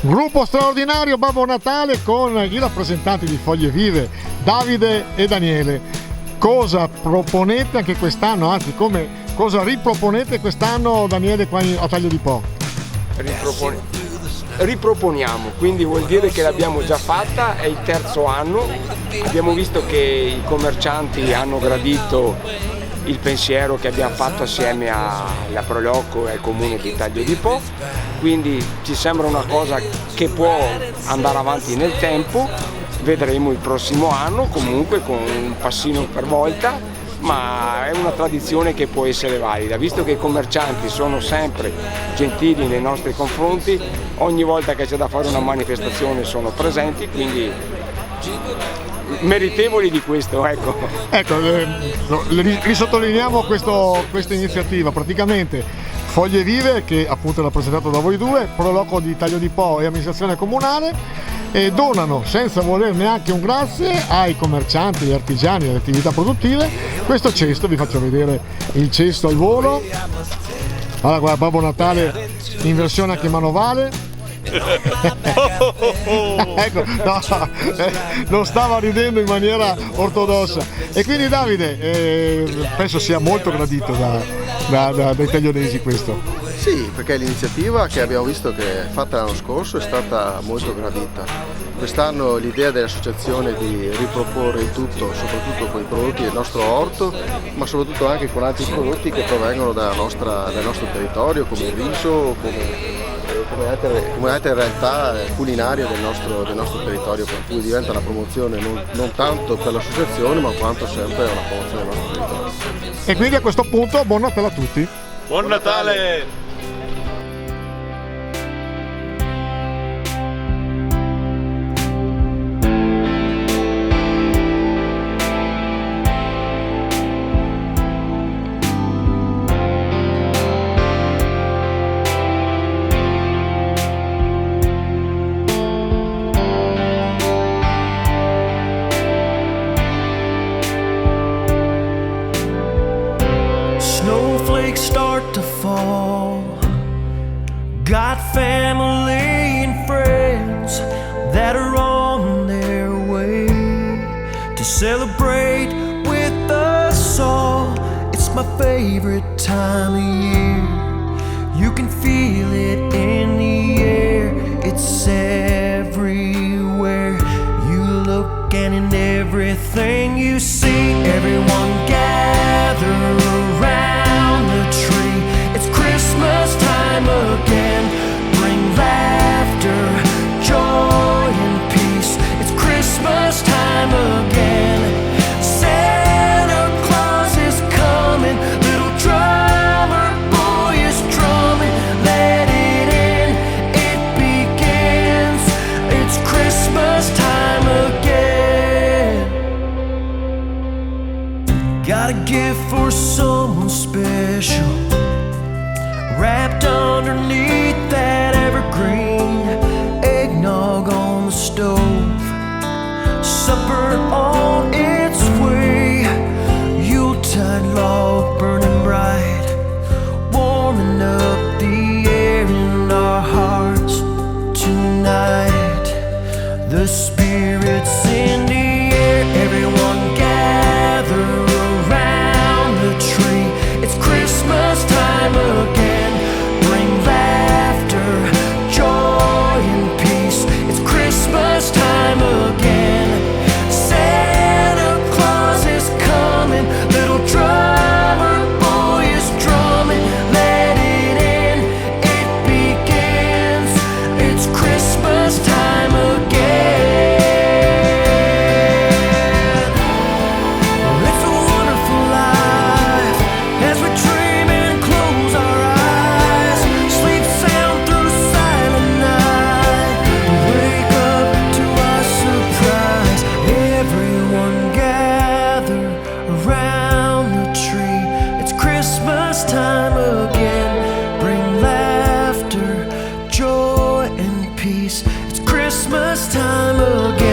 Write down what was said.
Gruppo straordinario Babbo Natale con i rappresentanti di Foglie Vive, Davide e Daniele. Cosa proponete anche quest'anno, anzi cosa riproponete quest'anno, Daniele, qua a Taglio di Po? Riproponiamo, quindi vuol dire che l'abbiamo già fatta, è il terzo anno, abbiamo visto che i commercianti hanno gradito il pensiero che abbiamo fatto assieme alla Loco e al comune di Taglio di Po, quindi ci sembra una cosa che può andare avanti nel tempo, vedremo il prossimo anno comunque con un passino per volta, ma è una tradizione che può essere valida, visto che i commercianti sono sempre gentili nei nostri confronti, ogni volta che c'è da fare una manifestazione sono presenti, quindi meritevoli di questo, ecco, risottolineiamo questa iniziativa. Praticamente Foglie Vive, che appunto è rappresentato da voi due, Loco di Taglio di Po e Amministrazione Comunale, e donano senza voler neanche un grazie ai commercianti, agli artigiani, alle attività produttive questo cesto. Vi faccio vedere il cesto al volo. Allora, guarda, Babbo Natale in versione anche manovale. Ecco, no, non stava ridendo in maniera ortodossa, e quindi Davide penso sia molto gradito dai taglionesi questo. Sì, perché l'iniziativa che abbiamo visto che è fatta l'anno scorso è stata molto gradita. Quest'anno l'idea dell'associazione di riproporre il tutto, soprattutto con i prodotti del nostro orto, ma soprattutto anche con altri prodotti che provengono dal nostro territorio, come il riso, come altre realtà culinarie del nostro territorio, per cui diventa una promozione non tanto per l'associazione, ma quanto sempre una promozione del nostro territorio. E quindi a questo punto buon Natale a tutti! Buon Natale! Snowflakes start to fall. Got family and friends that are on their way to celebrate with us all. It's my favorite time of year. You can feel it in the air. It's everywhere you look and in everything you see. Everyone gather around the tree. It's Christmas time again. Bring laughter, joy and peace. It's Christmas time again. Santa Claus is coming. Little drummer boy is drumming. Let it in, it begins. It's Christmas time again. Got a gift for someone special, wrapped underneath that evergreen. Eggnog on the stove, supper on its way. Yuletide log burning bright, warming up the air in our hearts tonight. The spirit's in the air. Everyone gather around the tree. It's Christmas time again. Bring laughter, joy and peace. It's Christmas time again. Santa Claus is coming. Little drummer boy is drumming. Let it in, it begins. It's Christmas time again. It's a wonderful life as we dream and close our eyes. Sleep sound through the silent night. Wake up to our surprise. Everyone gather around the tree. It's Christmas time again. Bring laughter, joy and peace. It's Christmas time again.